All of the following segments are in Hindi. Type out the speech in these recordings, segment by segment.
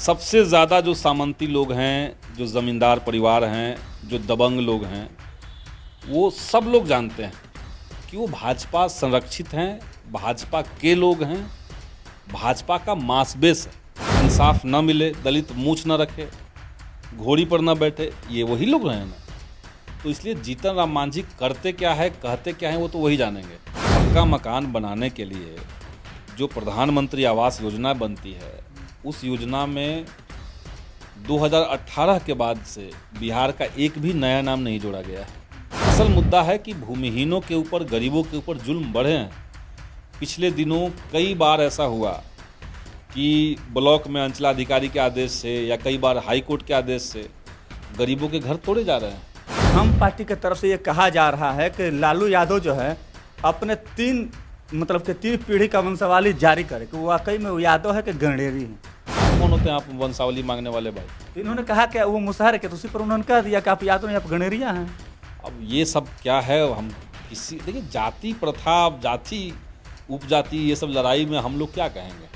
सबसे ज़्यादा जो सामंती लोग हैं, जो ज़मींदार परिवार हैं, जो दबंग लोग हैं, वो सब लोग जानते हैं कि वो भाजपा संरक्षित हैं, भाजपा के लोग हैं, भाजपा का मांसपेश है। इंसाफ न मिले, दलित मूंछ न रखे, घोड़ी पर न बैठे, ये वही लोग हैं ना। तो इसलिए जीतन राम मांझी करते क्या है, कहते क्या है, वो तो वही जानेंगे। पक्का मकान बनाने के लिए जो प्रधानमंत्री आवास योजना बनती है, उस योजना में 2018 के बाद से बिहार का एक भी नया नाम नहीं जोड़ा गया है। असल मुद्दा है कि भूमिहीनों के ऊपर, गरीबों के ऊपर जुल्म बढ़े हैं। पिछले दिनों कई बार ऐसा हुआ कि ब्लॉक में अंचलाधिकारी के आदेश से या कई बार हाई कोर्ट के आदेश से गरीबों के घर तोड़े जा रहे हैं। हम पार्टी की तरफ से ये कहा जा रहा है कि लालू यादव जो है अपने तीन पीढ़ी का वंशावली जारी करे कि वो वाकई में वो यादव है कि गणेरी है। कौन होते हैं आप वंशावली मांगने वाले भाई? तो इन्होंने कहा कि वो मुसहर के, तो उसी पर उन्होंने कह दिया कि आप यादव नहीं, आप गणेरिया हैं। अब ये सब क्या है? हम किसी देखिए जाति प्रथा, जाति उपजाति, ये सब लड़ाई में हम लोग क्या कहेंगे।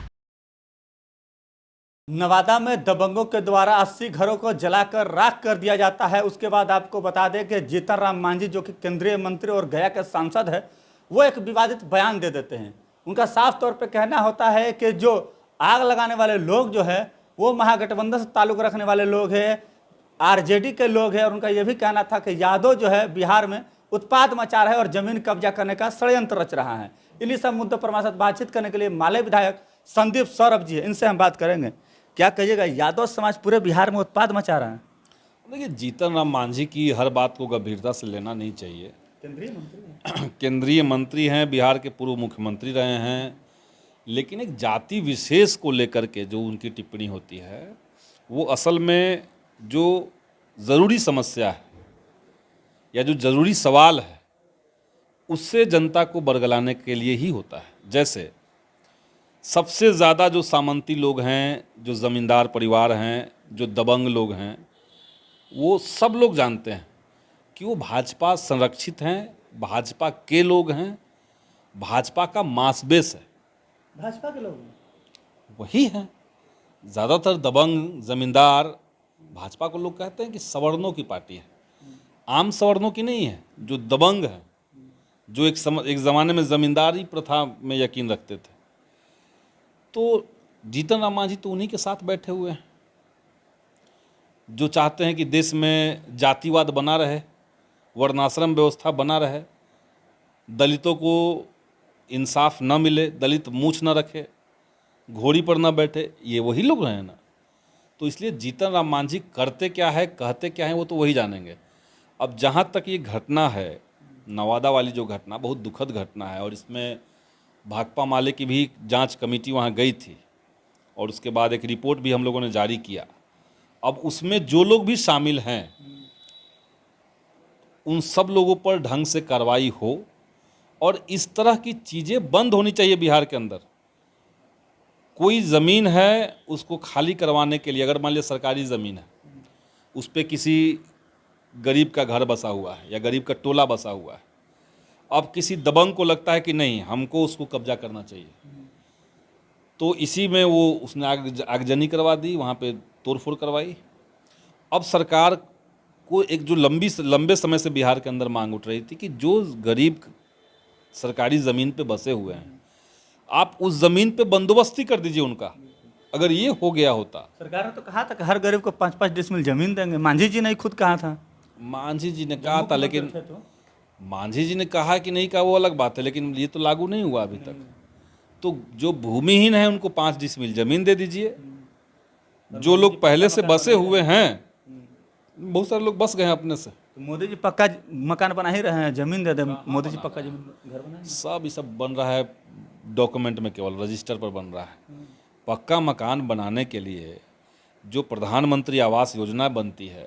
नवादा में दबंगों के द्वारा 80 घरों को जलाकर राख कर दिया जाता है। उसके बाद आपको बता दें कि जीतन राम मांझी जो कि केंद्रीय मंत्री और गया के सांसद है, वो एक विवादित बयान दे देते हैं। उनका साफ तौर पे कहना होता है कि जो आग लगाने वाले लोग जो है वो महागठबंधन से ताल्लुक रखने वाले लोग हैं, आरजेडी के लोग हैं। और उनका यह भी कहना था कि यादव जो है बिहार में उत्पाद मचा रहा है और जमीन कब्जा करने का षड्यंत्र रच रहा है। इन्हीं सब मुद्दों पर हमारे साथ बातचीत करने के लिए माले विधायक संदीप सौरभ जी है, इनसे हम बात करेंगे। क्या कहिएगा, यादव समाज पूरे बिहार में उत्पाद मचा रहा है? देखिए जीतन राम मांझी की हर बात को गंभीरता से लेना नहीं चाहिए। केंद्रीय मंत्री हैं, बिहार के पूर्व मुख्यमंत्री रहे हैं, लेकिन एक जाति विशेष को लेकर के जो उनकी टिप्पणी होती है, वो असल में जो ज़रूरी समस्या है या जो ज़रूरी सवाल है, उससे जनता को बरगलाने के लिए ही होता है। जैसे सबसे ज़्यादा जो सामंती लोग हैं, जो ज़मींदार परिवार हैं, जो दबंग लोग हैं, वो सब लोग जानते हैं कि वो भाजपा संरक्षित हैं, भाजपा के लोग हैं, भाजपा का मांसपेश है। भाजपा के लोग वही हैं ज़्यादातर दबंग, ज़मींदार। भाजपा को लोग कहते हैं कि सवर्णों की पार्टी है, आम सवर्णों की नहीं है। जो दबंग है, जो एक ज़माने में ज़मींदारी प्रथा में यकीन रखते थे, तो जीतन राम मांझी तो उन्हीं के साथ बैठे हुए हैं, जो चाहते हैं कि देश में जातिवाद बना रहे, वर्णाश्रम व्यवस्था बना रहे, दलितों को इंसाफ न मिले, दलित मूंछ न रखे, घोड़ी पर न बैठे, ये वही लोग हैं ना। तो इसलिए जीतन राम मांझी करते क्या है, कहते क्या है, वो तो वही जानेंगे। अब जहाँ तक ये घटना है, नवादा वाली जो घटना बहुत दुखद घटना है, और इसमें भाकपा माले की भी जांच कमेटी वहाँ गई थी और उसके बाद एक रिपोर्ट भी हम लोगों ने जारी किया। अब उसमें जो लोग भी शामिल हैं, उन सब लोगों पर ढंग से कार्रवाई हो और इस तरह की चीज़ें बंद होनी चाहिए बिहार के अंदर। कोई ज़मीन है, उसको खाली करवाने के लिए, अगर मान लिया सरकारी ज़मीन है, उस पर किसी गरीब का घर बसा हुआ है या गरीब का टोला बसा हुआ है, अब किसी दबंग को लगता है कि नहीं, हमको उसको कब्जा करना चाहिए, तो इसी में वो उसने आगजनी करवा दी, वहाँ पे तोड़फोड़ करवाई। अब सरकार को एक जो लंबे समय से बिहार के अंदर मांग उठ रही थी कि जो गरीब सरकारी ज़मीन पे बसे हुए हैं, आप उस ज़मीन पे बंदोबस्ती कर दीजिए उनका। अगर ये हो गया होता, सरकार ने तो कहा था कि हर गरीब को 5-5 डिसमिल जमीन देंगे। मांझी जी ने खुद कहा था। मांझी जी ने कहा था, लेकिन मांझी जी ने कहा कि नहीं कहा वो अलग बात है, लेकिन ये तो लागू नहीं हुआ अभी तक। तो जो भूमिहीन है उनको 5 डिसमिल जमीन दे दीजिए। जो लोग पहले से बसे हुए हैं, बहुत सारे लोग बस गए हैं अपने से। तो मोदी जी पक्का मकान बना ही रहे हैं, जमीन दे दे। मोदी जी पक्का जमीन घर बनाए। सब ये सब बन रहा है डॉक्यूमेंट में, केवल रजिस्टर पर बन रहा है। पक्का मकान बनाने के लिए जो प्रधानमंत्री आवास योजना बनती है,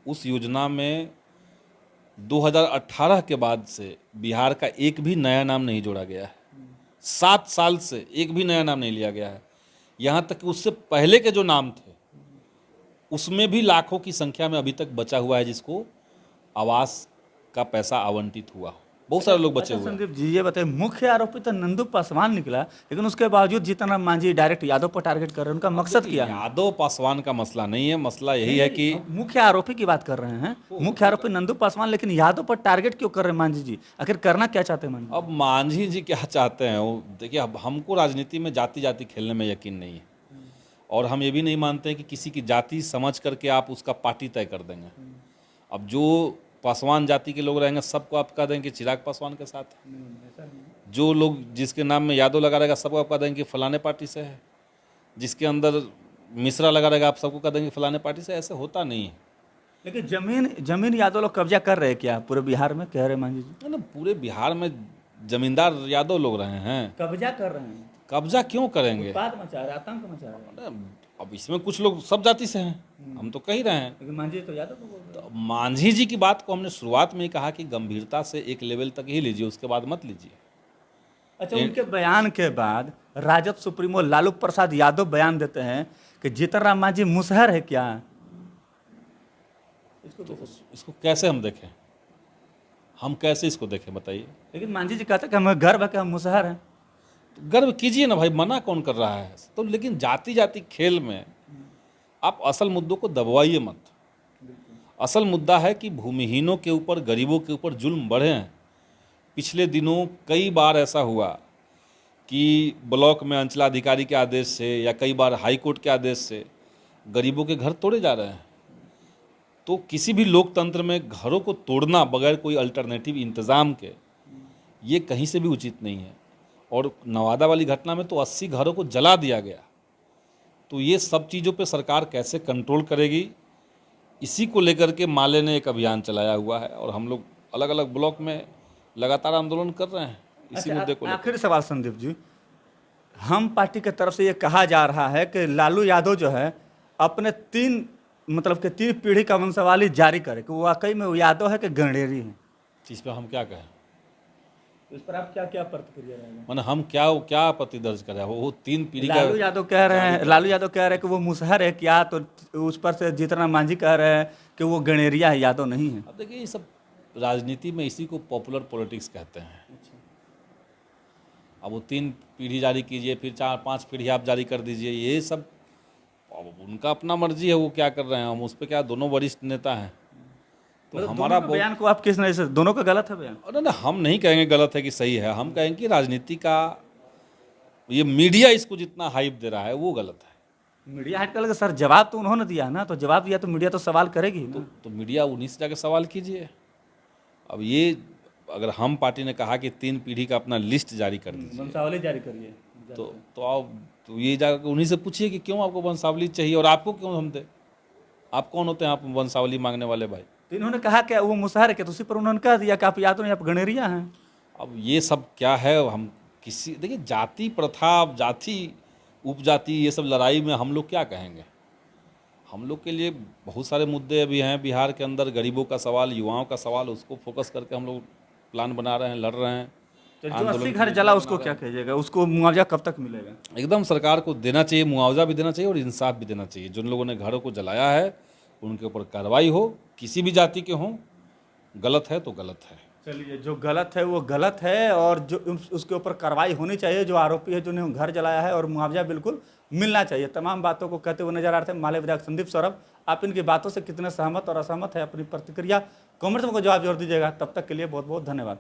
उस योजना में 2018 के बाद से बिहार का एक भी नया नाम नहीं जोड़ा गया है। 7 साल से एक भी नया नाम नहीं लिया गया है। यहाँ तक कि उससे पहले के जो नाम थे, उसमें भी लाखों की संख्या में अभी तक बचा हुआ है जिसको आवास का पैसा आवंटित हुआ हो। बहुत सारे लोग बचे अच्छा हुए हैं। संदीप जी, ये बताइए, मुख्य आरोपी तो नंदू पासवान निकला, लेकिन उसके बावजूद जीतन राम मांझी डायरेक्ट यादव पर टारगेट कर रहे हैं, उनका मकसद क्या है? यादव पासवान का मसला नहीं है, मसला यही है कि अब मुख्य आरोपी की बात कर रहे हैं, मुख्य आरोपी नंदू पासवान, लेकिन यादव पर टारगेट क्यों कर रहे हैं मांझी जी? आखिर करना क्या चाहते हैं मांझी? अब मांझी जी क्या चाहते हैं, वो देखिए, अब हमको राजनीति में जाति जाति खेलने में यकीन नहीं है, और हम ये भी नहीं मानते हैं कि किसी की जाति समझ करके आप उसका पार्टी तय कर देंगे। अब जो पासवान जाति के लोग रहेंगे सबको आप कह देंगे कि चिराग पासवान के साथ है। जो लोग जिसके नाम में यादव लगा रहेगा सबको आप कह देंगे कि फलाने पार्टी से है। जिसके अंदर मिश्रा लगा रहेगा आप सबको कह देंगे कि फलाने पार्टी से। ऐसे होता नहीं है। लेकिन जमीन जमीन यादव लोग कब्जा कर रहे हैं क्या पूरे बिहार में, कह रहे हैं मांझी जी? ना पूरे बिहार में जमींदार यादव लोग रहे हैं, कब्जा कर रहे हैं, कब्जा क्यों करेंगे? उत्पाद मचा रहे हैं, आतंक मचा रहे हैं। अब इसमें कुछ लोग सब जाति से हैं, हम तो कह ही रहे हैं। लेकिन मांझी तो यादव को बोल रहे हैं। तो मांझी जी की बात को हमने शुरुआत में ही कहा कि गंभीरता से एक लेवल तक ही लीजिए, उसके बाद मत लीजिए। अच्छा, उनके बयान के बाद राजद सुप्रीमो लालू प्रसाद यादव बयान देते हैं कि जीतन राम मांझी मुसहर है क्या? इसको कैसे हम देखें? हम कैसे इसको देखें बताइए? लेकिन मांझी जी कहते हैं कि हमें गर्व है कि हम मुसहर हैं। तो गर्व कीजिए ना भाई, मना कौन कर रहा है? तो लेकिन जाति जाति खेल में आप असल मुद्दों को दबवाइए मत। असल मुद्दा है कि भूमिहीनों के ऊपर, गरीबों के ऊपर जुल्म बढ़े हैं। पिछले दिनों कई बार ऐसा हुआ कि ब्लॉक में अंचलाधिकारी के आदेश से या कई बार हाई कोर्ट के आदेश से गरीबों के घर तोड़े जा रहे हैं। तो किसी भी लोकतंत्र में घरों को तोड़ना बगैर कोई अल्टरनेटिव इंतज़ाम के, ये कहीं से भी उचित नहीं है। और नवादा वाली घटना में तो 80 घरों को जला दिया गया। तो ये सब चीज़ों पे सरकार कैसे कंट्रोल करेगी, इसी को लेकर के माले ने एक अभियान चलाया हुआ है, और हम लोग अलग अलग ब्लॉक में लगातार आंदोलन कर रहे हैं इसी मुद्दे को लेकर। आखिरी सवाल संदीप जी, हम पार्टी की तरफ से ये कहा जा रहा है कि लालू यादव जो है अपने तीन पीढ़ी का वंशावली जारी करे, कि वो वाकई में वो यादव है कि गणेरी है। इस पर हम क्या कहें? इस पर आप क्या क्या प्रतिक्रिया रहेगा? माने हम क्या क्या आपत्ति दर्ज करें? वो 3 पीढ़ी का लालू यादव कह रहे हैं कि वो मुसहर है क्या, तो उस पर से जीतन राम मांझी कह रहे हैं कि वो गणेरिया है, यादव नहीं है। अब देखिए, ये सब राजनीति में इसी को पॉपुलर पॉलिटिक्स कहते हैं। अब वो 3 पीढ़ी जारी कीजिए, फिर 4-5 पीढ़ी आप जारी कर दीजिए, ये सब अब उनका अपना मर्जी है, वो क्या कर रहे हैं, हम उस पर क्या, दोनों वरिष्ठ नेता हैं। तो हमारा बयान को आप किस नजर से, दोनों का गलत है बयान? अरे ना, हम नहीं कहेंगे गलत है कि सही है, हम कहेंगे कि राजनीति का ये मीडिया इसको जितना हाइप दे रहा है वो गलत है। मीडिया हाइट कर, सर जवाब तो उन्होंने दिया ना, तो जवाब दिया तो मीडिया तो सवाल करेगी ना। तो मीडिया उन्हीं से जाके सवाल कीजिए। अब ये अगर हम पार्टी ने कहा कि 3 पीढ़ी का अपना लिस्ट जारी कर दीजिए, वंशावली जारी करिए, तो आप तो ये जाकर उन्हीं से पूछिए कि क्यों आपको वंशावली चाहिए और आपको क्यों हम दे। आप कौन होते हैं आप वंशावली मांगने वाले भाई? तो इन्होंने कहा कि वो मुसहर है, कि तो उसी पर उन्होंने कह दिया कि आप यादव नहीं, आप गणेरिया हैं। अब ये सब क्या है? हम किसी, देखिए, जाति प्रथा, जाति उपजाति, ये सब लड़ाई में हम लोग क्या कहेंगे? हम लोग के लिए बहुत सारे मुद्दे अभी हैं बिहार के अंदर, गरीबों का सवाल, युवाओं का सवाल, उसको फोकस करके हम लोग प्लान बना रहे हैं, लड़ रहे हैं। तो जो 80 घर जला उसको क्या कहिएगा, उसको मुआवजा कब तक मिलेगा? एकदम सरकार को देना चाहिए, मुआवजा भी देना चाहिए और इंसाफ भी देना चाहिए। जिन लोगों ने घरों को जलाया है उनके ऊपर कार्रवाई हो, किसी भी जाति के हों। गलत है तो गलत है। चलिए, जो गलत है वो गलत है, और जो उसके ऊपर कार्रवाई होनी चाहिए, जो आरोपी है जिन्होंने घर जलाया है, और मुआवजा बिल्कुल मिलना चाहिए। तमाम बातों को कहते हुए नजर आ रहे थे माले विधायक संदीप सौरभ। आप इनकी बातों से कितने सहमत और असहमत है, अपनी प्रतिक्रिया कमेंट्स में जवाब जरूर दीजिएगा। तब तक के लिए बहुत बहुत धन्यवाद।